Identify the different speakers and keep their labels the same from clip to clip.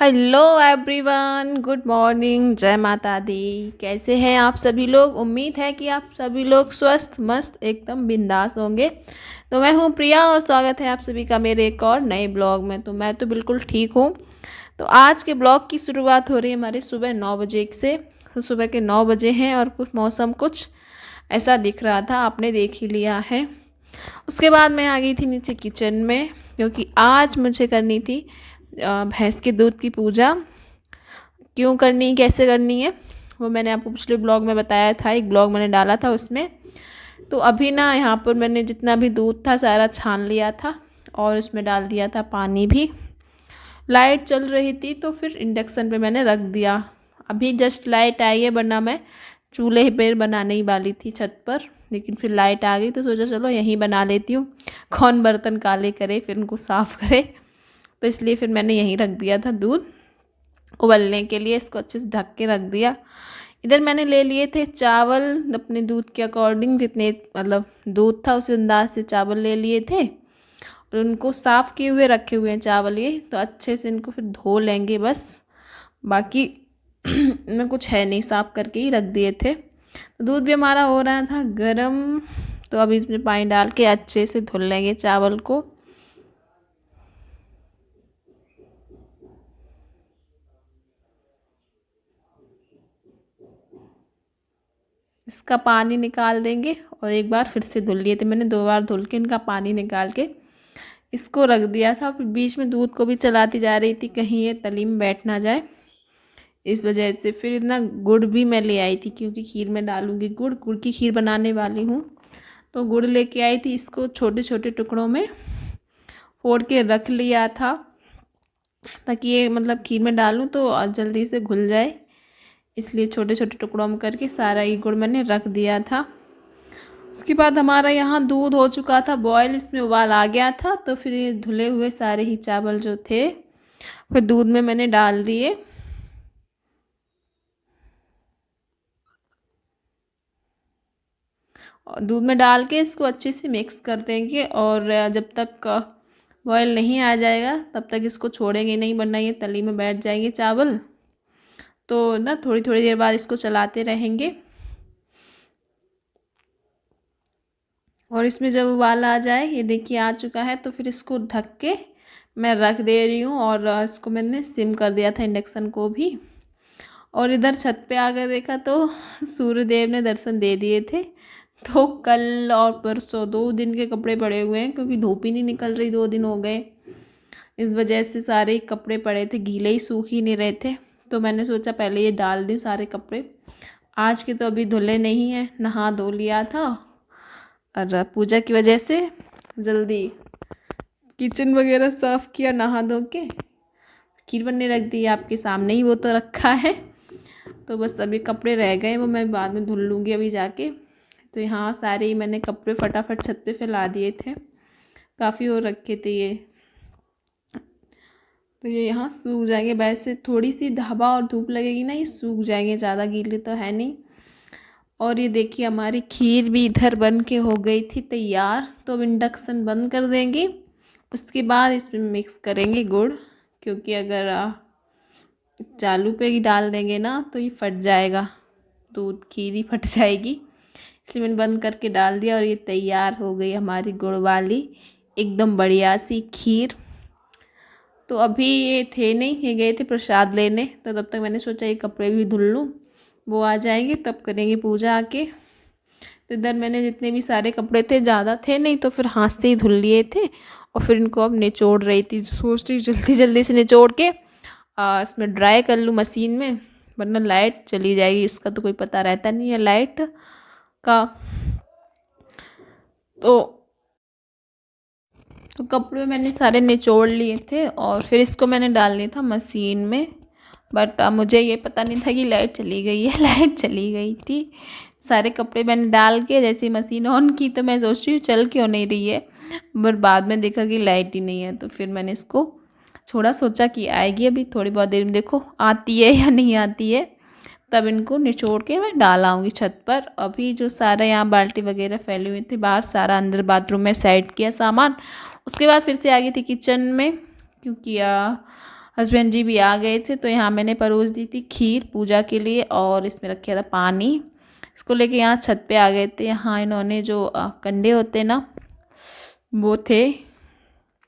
Speaker 1: Hello everyone, good morning, जय माता दी। कैसे हैं आप सभी लोग? उम्मीद है कि आप सभी लोग स्वस्थ मस्त एकदम बिंदास होंगे। तो मैं हूं प्रिया और स्वागत है आप सभी का मेरे एक और नए ब्लॉग में। तो मैं तो बिल्कुल ठीक हूं। तो आज के ब्लॉग की शुरुआत हो रही है हमारे सुबह 9 बजे से। तो सुबह के 9 बजे हैं और कुछ मौसम कुछ ऐसा दिख रहा था, आपने देख ही लिया है। उसके बाद मैं आ गई थी नीचे किचन में, क्योंकि आज मुझे करनी थी भैंस के दूध की पूजा। क्यों करनी, कैसे करनी है, वो मैंने आपको पिछले ब्लॉग में बताया था। एक ब्लॉग मैंने डाला था उसमें। तो अभी ना यहाँ पर मैंने जितना भी दूध था सारा छान लिया था और उसमें डाल दिया था पानी भी। लाइट चल रही थी तो फिर इंडक्शन पे मैंने रख दिया। अभी जस्ट लाइट आई है, वरना मैं चूल्हे पर बनाने ही वाली थी छत पर, लेकिन फिर लाइट आ गई तो सोचा चलो यहीं बना लेती हूँ। कौन बर्तन काले करे फिर उनको साफ़ करे। तो इसलिए फिर मैंने यहीं रख दिया था दूध उबलने के लिए। इसको अच्छे से ढक के रख दिया। इधर मैंने ले लिए थे चावल, अपने दूध के अकॉर्डिंग जितने मतलब दूध था उस अंदाज से चावल ले लिए थे और उनको साफ़ किए हुए रखे हुए हैं चावल ये। तो अच्छे से इनको फिर धो लेंगे बस, बाकी इनमें कुछ है नहीं, साफ़ करके ही रख दिए थे। तो दूध भी हमारा हो रहा था गरम, तो अभी इसमें पानी डाल के अच्छे से धुल लेंगे चावल को। इसका पानी निकाल देंगे और एक बार फिर से धुल लिए थे मैंने, 2 बार धुल के इनका पानी निकाल के इसको रख दिया था। फिर बीच में दूध को भी चलाती जा रही थी कहीं ये तली में बैठ ना जाए, इस वजह से। फिर इतना गुड़ भी मैं ले आई थी, क्योंकि खीर में डालूंगी गुड़, गुड़ की खीर बनाने वाली हूँ। तो गुड़ लेके आई थी, इसको छोटे छोटे टुकड़ों में फोड़ के रख लिया था ताकि ये मतलब खीर में डालूँ तो जल्दी से घुल जाए, इसलिए छोटे छोटे टुकड़ों में करके सारा ये गुड़ मैंने रख दिया था। उसके बाद हमारा यहाँ दूध हो चुका था बॉयल, इसमें उबाल आ गया था। तो फिर ये धुले हुए सारे ही चावल जो थे फिर दूध में मैंने डाल दिए। और दूध में डाल के इसको अच्छे से मिक्स कर देंगे और जब तक बॉयल नहीं आ जाएगा तब तक इसको छोड़ेंगे नहीं, वरना ये तली में बैठ जाएंगे चावल। तो ना थोड़ी थोड़ी देर बाद इसको चलाते रहेंगे और इसमें जब उबाल आ जाए, ये देखिए आ चुका है, तो फिर इसको ढक के मैं रख दे रही हूँ। और इसको मैंने सिम कर दिया था इंडक्शन को भी। और इधर छत पे आकर देखा तो सूर्यदेव ने दर्शन दे दिए थे। तो कल और परसों 2 दिन के कपड़े पड़े हुए हैं, क्योंकि धूप ही नहीं निकल रही, 2 दिन हो गए। इस वजह से सारे कपड़े पड़े थे, गीले ही, सूख ही नहीं रहे थे। तो मैंने सोचा पहले ये डाल दूँ सारे कपड़े। आज के तो अभी धुले नहीं हैं, नहा धो लिया था और पूजा की वजह से जल्दी किचन वगैरह साफ़ किया नहा धो के। खीर बनने रख दी आपके सामने ही, वो तो रखा है। तो बस अभी कपड़े रह गए, वो मैं बाद में धुल लूँगी अभी जाके। तो यहाँ सारे ही मैंने कपड़े फटाफट छत पे फैला दिए थे, काफ़ी और रखे थे ये। तो ये यहाँ सूख जाएंगे, वैसे थोड़ी सी हवा और धूप लगेगी ना, ये सूख जाएंगे, ज़्यादा गीले तो है नहीं। और ये देखिए हमारी खीर भी इधर बन के हो गई थी तैयार। तो अब इंडक्शन बंद कर देंगे, उसके बाद इसमें मिक्स करेंगे गुड़, क्योंकि अगर चालू पे ही डाल देंगे ना तो ये फट जाएगा, दूध खीर ही फट जाएगी। इसलिए मैंने बंद करके डाल दिया और ये तैयार हो गई हमारी गुड़ वाली एकदम बढ़िया सी खीर। तो अभी ये थे नहीं, ये गए थे प्रसाद लेने, तो तब तक मैंने सोचा ये कपड़े भी धुल लूँ, वो आ जाएंगे तब करेंगे पूजा आके। तो इधर मैंने जितने भी सारे कपड़े थे, ज़्यादा थे नहीं, तो फिर हाथ से ही धुल लिए थे। और फिर इनको अब निचोड़ रही थी, सोच रही जल्दी जल्दी से निचोड़ के इसमें ड्राई कर लूँ मशीन में, वरना लाइट चली जाएगी, इसका तो कोई पता रहता नहीं है लाइट का। तो कपड़े मैंने सारे निचोड़ लिए थे और फिर इसको मैंने डाल दिया था मशीन में। बट मुझे ये पता नहीं था कि लाइट चली गई है। लाइट चली गई थी। सारे कपड़े मैंने डाल के जैसे ही मशीन ऑन की तो मैं सोच रही हूँ चल क्यों नहीं रही है, बट बाद में देखा कि लाइट ही नहीं है। तो फिर मैंने इसको छोड़ा, सोचा कि आएगी अभी थोड़ी बहुत देर में, देखो आती है या नहीं आती है। तब इनको निचोड़ के मैं डाल आऊँगी छत पर। अभी जो सारा यहाँ बाल्टी वगैरह फैली हुई थी बाहर, सारा अंदर बाथरूम में साइड किया सामान। उसके बाद फिर से आ गई थी किचन में, क्योंकि हस्बैंड जी भी आ गए थे, तो यहाँ मैंने परोस दी थी खीर पूजा के लिए और इसमें रखा था पानी। इसको लेके यहाँ छत पे आ गए थे। यहाँ इन्होंने जो कंडे होते ना वो थे,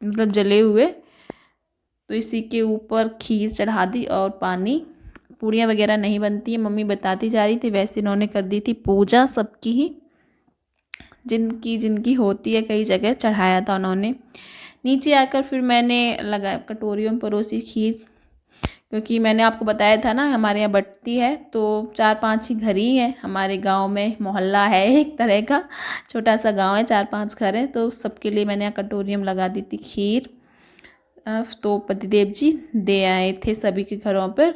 Speaker 1: मतलब जले हुए, तो इसी के ऊपर खीर चढ़ा दी और पानी। पूड़ियाँ वगैरह नहीं बनती है, मम्मी बताती जा रही थी। वैसे इन्होंने कर दी थी पूजा सबकी ही, जिनकी जिनकी होती है, कई जगह चढ़ाया था उन्होंने। नीचे आकर फिर मैंने लगा कटोरियों में परोसी खीर, क्योंकि मैंने आपको बताया था ना हमारे यहाँ बटती है, तो 4-5 ही घर ही हैं हमारे गांव में। मोहल्ला है एक तरह का, छोटा सा गांव है, 4-5 घर हैं, तो सबके लिए मैंने यहाँ कटोरियों में लगा दी थी खीर। तो पतिदेव जी दे आए थे सभी के घरों पर।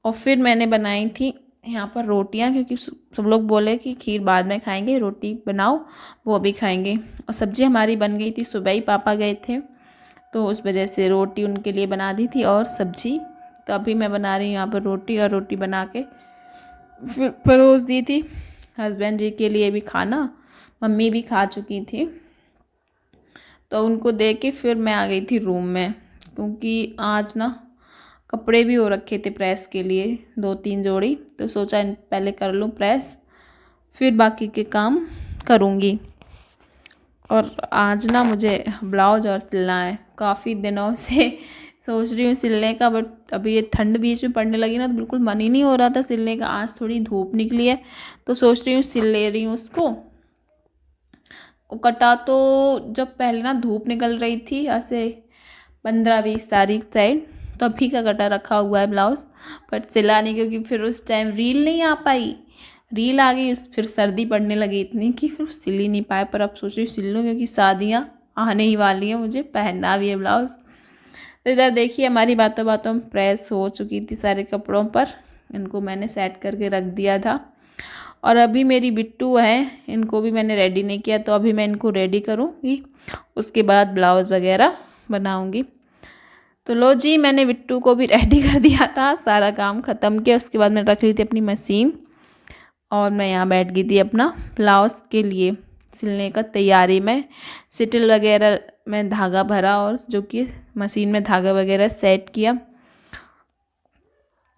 Speaker 1: और फिर मैंने बनाई थी यहाँ पर रोटियाँ, क्योंकि सब लोग बोले कि खीर बाद में खाएंगे, रोटी बनाओ वो भी खाएंगे। और सब्ज़ी हमारी बन गई थी, सुबह ही पापा गए थे, तो उस वजह से रोटी उनके लिए बना दी थी और सब्ज़ी। तो अभी मैं बना रही हूँ यहाँ पर रोटी, और रोटी बना के फिर परोस दी थी हस्बैंड जी के लिए भी खाना। मम्मी भी खा चुकी थी, तो उनको दे के फिर मैं आ गई थी रूम में, क्योंकि आज ना कपड़े भी हो रखे थे प्रेस के लिए 2-3 जोड़ी, तो सोचा पहले कर लूँ प्रेस, फिर बाकी के काम करूँगी। और आज ना मुझे ब्लाउज और सिलना है, काफ़ी दिनों से सोच रही हूँ सिलने का, बट अभी ये ठंड बीच में पड़ने लगी ना, तो बिल्कुल मन ही नहीं हो रहा था सिलने का। आज थोड़ी धूप निकली है, तो सोच रही हूँ सिल ले रही हूँ उसको। कटा तो जब पहले ना धूप निकल रही थी ऐसे 15-20 तारीख साइड, तभी का कटा रखा हुआ है ब्लाउज़, बट सिला नहीं, क्योंकि फिर उस टाइम रील नहीं आ पाई। रील आ गई, फिर सर्दी पड़ने लगी इतनी कि फिर सिल ही नहीं पाए। पर अब सोच रही हूँ सिल लूँ, क्योंकि शादियाँ आने ही वाली हैं, मुझे पहनना भी है ब्लाउज़। तो इधर देखिए हमारी बातों बातों में प्रेस हो चुकी थी सारे कपड़ों पर, इनको मैंने सेट करके रख दिया था। और अभी मेरी बिट्टू है, इनको भी मैंने रेडी नहीं किया, तो अभी मैं इनको रेडी करूँगी, उसके बाद ब्लाउज़ वगैरह बनाऊँगी। तो लो जी, मैंने बिट्टू को भी रेडी कर दिया था, सारा काम ख़त्म किया। उसके बाद मैं रख ली थी अपनी मशीन, और मैं यहाँ बैठ गई थी अपना ब्लाउज़ के लिए सिलने का तैयारी में। सिटिल वगैरह में धागा भरा, और जो कि मशीन में धागा वगैरह सेट किया।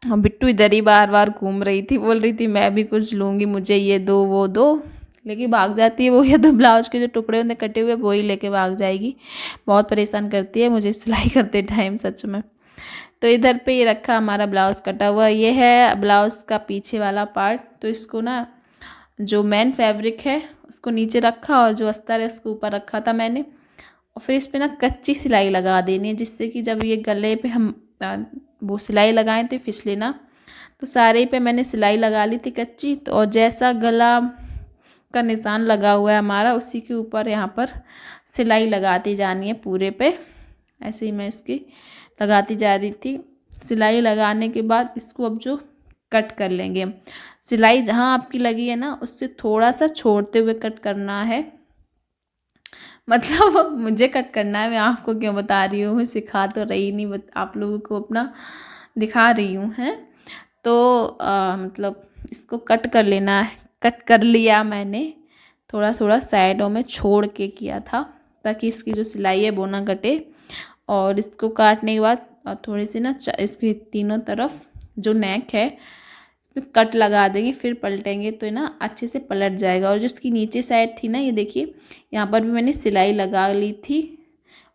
Speaker 1: और बिट्टू इधर ही बार बार घूम रही थी, बोल रही थी मैं भी कुछ लूँगी, मुझे ये दो वो दो, लेकिन भाग जाती है वो। या तो ब्लाउज के जो टुकड़े होते कटे हुए वो ही लेके भाग जाएगी, बहुत परेशान करती है मुझे सिलाई करते टाइम सच में। तो इधर पे ये रखा हमारा ब्लाउज़ कटा हुआ, ये है ब्लाउज़ का पीछे वाला पार्ट। तो इसको ना जो मेन फैब्रिक है उसको नीचे रखा, और जो अस्तर है उसको ऊपर रखा था मैंने। और फिर इस पर ना कच्ची सिलाई लगा देनी है, जिससे कि जब ये गले पे हम वो सिलाई लगाएं तो फिसले ना। तो सारे पे मैंने सिलाई लगा ली थी कच्ची। तो और जैसा गला का निशान लगा हुआ है हमारा, उसी के ऊपर यहाँ पर सिलाई लगाती जानी है पूरे पे। ऐसे ही मैं इसकी लगाती जा रही थी। सिलाई लगाने के बाद इसको अब जो कट कर लेंगे, सिलाई जहाँ आपकी लगी है ना उससे थोड़ा सा छोड़ते हुए कट करना है। मतलब मुझे कट करना है, मैं आपको क्यों बता रही हूँ, मैं सिखा तो रही नहीं, आप लोगों को अपना दिखा रही हूँ है। तो मतलब इसको कट कर लेना है। कट कर लिया मैंने, थोड़ा थोड़ा साइडों में छोड़ के किया था, ताकि इसकी जो सिलाई है वो ना कटे। और इसको काटने के बाद थोड़ी सी ना इसकी तीनों तरफ जो नेक है इसमें कट लगा देंगे, फिर पलटेंगे तो ना अच्छे से पलट जाएगा। और जो इसकी नीचे साइड थी ना, ये देखिए यहाँ पर भी मैंने सिलाई लगा ली थी,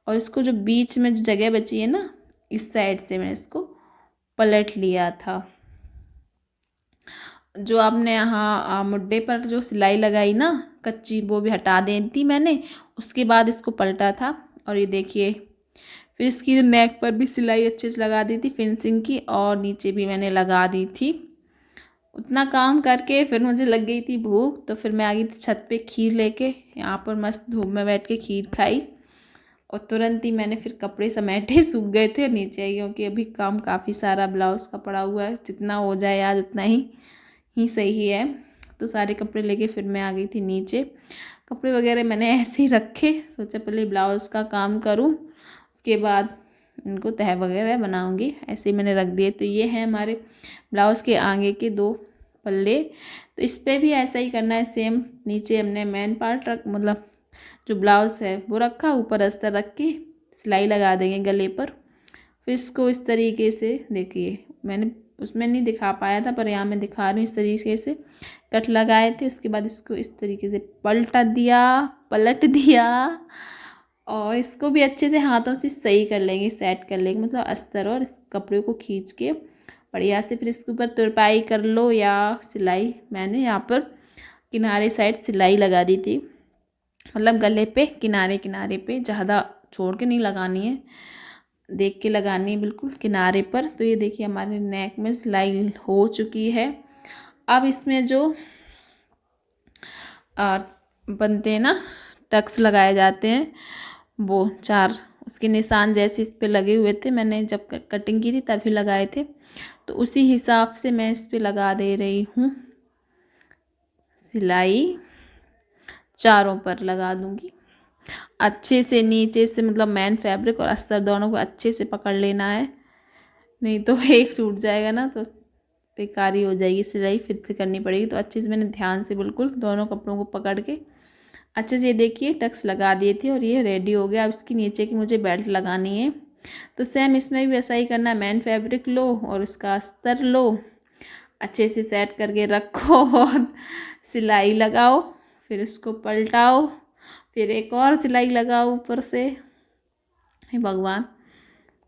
Speaker 1: और इसको जो बीच में जो जगह बची है ना, इस साइड से मैंने इसको पलट लिया था। जो आपने यहाँ मुड्ढे पर जो सिलाई लगाई ना कच्ची, वो भी हटा दी थी मैंने, उसके बाद इसको पलटा था। और ये देखिए फिर इसकी नेक पर भी सिलाई अच्छे से लगा दी थी फिनिशिंग की, और नीचे भी मैंने लगा दी थी। उतना काम करके फिर मुझे लग गई थी भूख, तो फिर मैं आ गई थी छत पे खीर लेके, यहाँ पर मस्त धूप में बैठ के खीर खाई। और तुरंत ही मैंने फिर कपड़े समेटे, सूख गए थे, नीचे आई, क्योंकि अभी काम काफ़ी सारा ब्लाउज़ का पड़ा हुआ है, जितना हो जाए आज उतना ही सही है। तो सारे कपड़े लेके फिर मैं आ गई थी नीचे। कपड़े वगैरह मैंने ऐसे ही रखे, सोचा पहले ब्लाउज़ का काम करूँ, उसके बाद इनको तह वगैरह बनाऊंगी। ऐसे ही मैंने रख दिए। तो ये है हमारे ब्लाउज़ के आगे के 2 पल्ले। तो इस पर भी ऐसा ही करना है सेम। नीचे हमने मेन पार्ट मतलब जो ब्लाउज़ है वो रखा, ऊपर अस्तर रख के सिलाई लगा देंगे गले पर। फिर इसको इस तरीके से देखिए, मैंने उसमें नहीं दिखा पाया था पर यहाँ मैं दिखा रही हूँ। इस तरीके से कट लगाए थे, उसके बाद इसको इस तरीके से पलट दिया और इसको भी अच्छे से हाथों से सही कर लेंगे, सेट कर लेंगे, मतलब अस्तर और इस कपड़े को खींच के बढ़िया से। फिर इसके ऊपर तुरपाई कर लो या सिलाई। मैंने यहाँ पर किनारे साइड सिलाई लगा दी थी, मतलब गले पे किनारे किनारे पे, ज़्यादा छोड़ के नहीं लगानी है, देख के लगानी है बिल्कुल किनारे पर। तो ये देखिए हमारे नेक में सिलाई हो चुकी है। अब इसमें जो बनते हैं ना, टक्स लगाए जाते हैं, वो 4 उसके निशान जैसे इस पे लगे हुए थे। मैंने जब कटिंग की थी तभी लगाए थे, तो उसी हिसाब से मैं इस पे लगा दे रही हूँ सिलाई। चारों पर लगा दूँगी अच्छे से, नीचे से, मतलब मेन फैब्रिक और अस्तर दोनों को अच्छे से पकड़ लेना है, नहीं तो एक छूट जाएगा ना तो बेकारी हो जाएगी, सिलाई फिर से करनी पड़ेगी। तो अच्छे से मैंने ध्यान से बिल्कुल दोनों कपड़ों को पकड़ के अच्छे से, ये देखिए टक्स लगा दिए थे और ये रेडी हो गया। अब इसकी नीचे की मुझे बेल्ट लगानी है, तो सेम इसमें भी वैसा ही करना है। मेन फैब्रिक लो और उसका अस्तर लो, अच्छे से सेट करके रखो और सिलाई लगाओ, फिर उसको पलटाओ, फिर एक और सिलाई लगाओ ऊपर से। हे भगवान,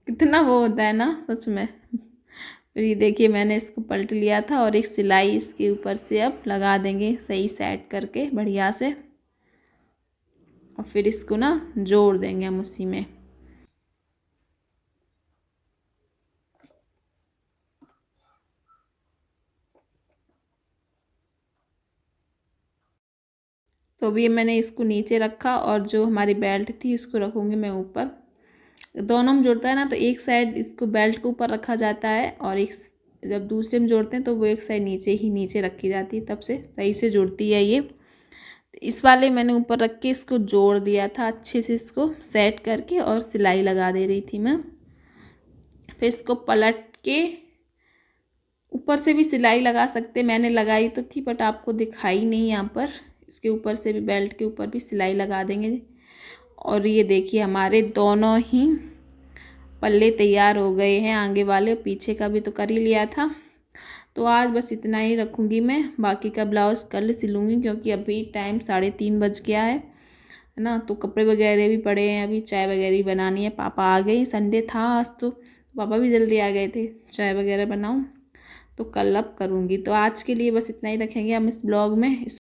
Speaker 1: कितना वो होता है ना सच में। फिर ये देखिए मैंने इसको पलट लिया था और एक सिलाई इसके ऊपर से अब लगा देंगे सही सेट करके बढ़िया से, और फिर इसको ना जोड़ देंगे हम उसी में। तो अभी मैंने इसको नीचे रखा और जो हमारी बेल्ट थी इसको रखूँगी मैं ऊपर। दोनों में जोड़ता है ना तो एक साइड इसको बेल्ट के ऊपर रखा जाता है और एक जब दूसरे में जोड़ते हैं तो वो एक साइड नीचे रखी जाती है, तब से सही से जुड़ती है ये। तो इस वाले मैंने ऊपर रख के इसको जोड़ दिया था अच्छे से, इसको सेट करके और सिलाई लगा दे रही थी मैं। फिर इसको पलट के ऊपर से भी सिलाई लगा सकते, मैंने लगाई तो थी बट आपको दिखाई नहीं यहाँ पर। इसके ऊपर से भी, बेल्ट के ऊपर भी सिलाई लगा देंगे। और ये देखिए हमारे दोनों ही पल्ले तैयार हो गए हैं, आगे वाले, पीछे का भी तो कर ही लिया था। तो आज बस इतना ही रखूँगी मैं, बाकी का ब्लाउज़ कल सिलूँगी क्योंकि अभी टाइम 3:30 बज गया है ना। तो कपड़े वगैरह भी पड़े हैं, अभी चाय वगैरह बनानी है। पापा आ गए, संडे था आज तो पापा भी जल्दी आ गए थे, चाय वगैरह बनाऊँ तो कल अब करूँगी। तो आज के लिए बस इतना ही रखेंगे हम इस ब्लॉग में।